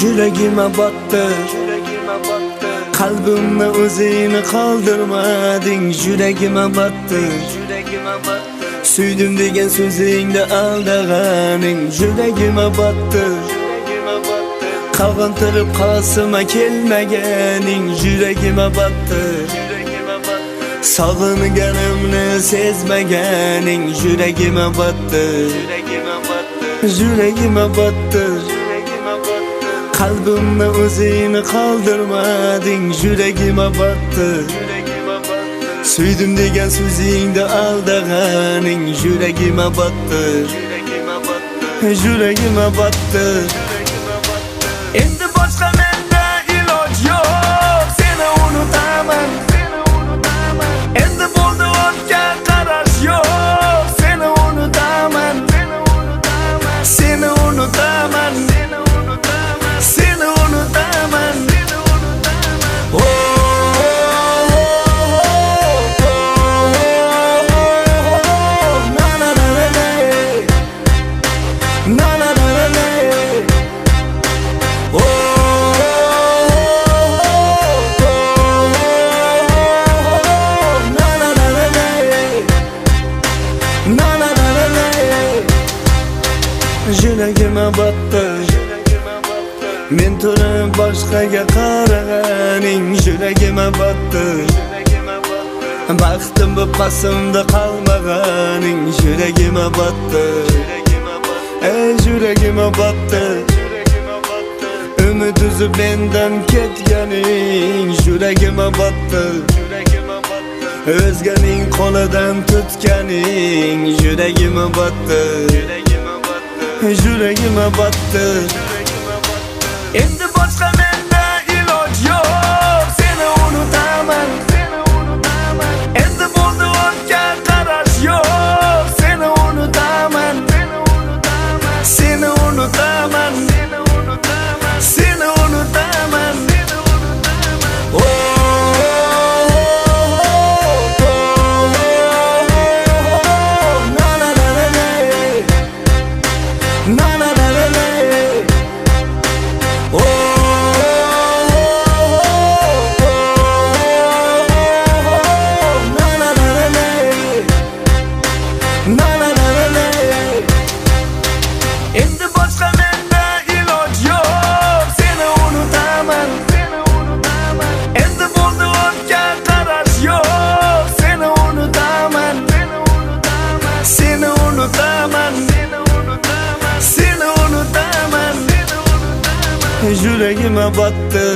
Yuragime battı, kalbimni o'zingni qoldirmading. Yuragime battı, suydim degan so'zingni aldaganing. Yuragime battı, qavontirib qosima kelmaganing. Yuragime battı, sog'inganimni sezmaganing. Yuragime battı, yuragime battı, kalbimni o'zingni qoldirmading. Yuragime battı, suydim degan so'zingni aldaganing. Yuragime battı, yuragime battı. Endi boshqa menda iloj yo'q, seni unutaman. Endi bo'ldi o'tgan qarash yo'q, seni unutaman. Seni unutaman, seni unutaman. Yuragime battı, men turib boshqaga qaraganing. Yuragime battı, baxtim bu qasimda qolmaganing. Yuragime battı, yuragime battı, umid uzib mendan ketganing. Yuragime battı, o'zganing qo'lidan tutganing. Yuragime battı, yuragime battı. Endi boshqa menda iloj yo'q, seni unutaman. Endi bo'ldi o'tgan qarash yo'q, seni unutaman. Seni unutaman, seni unutaman. Endi boshqa menda iloj yo'q, seni unutaman. Endi bo'ldi o'tgan qarash yo'q, seni unutaman. Seni unutaman, seni unutaman. Yuragime battı,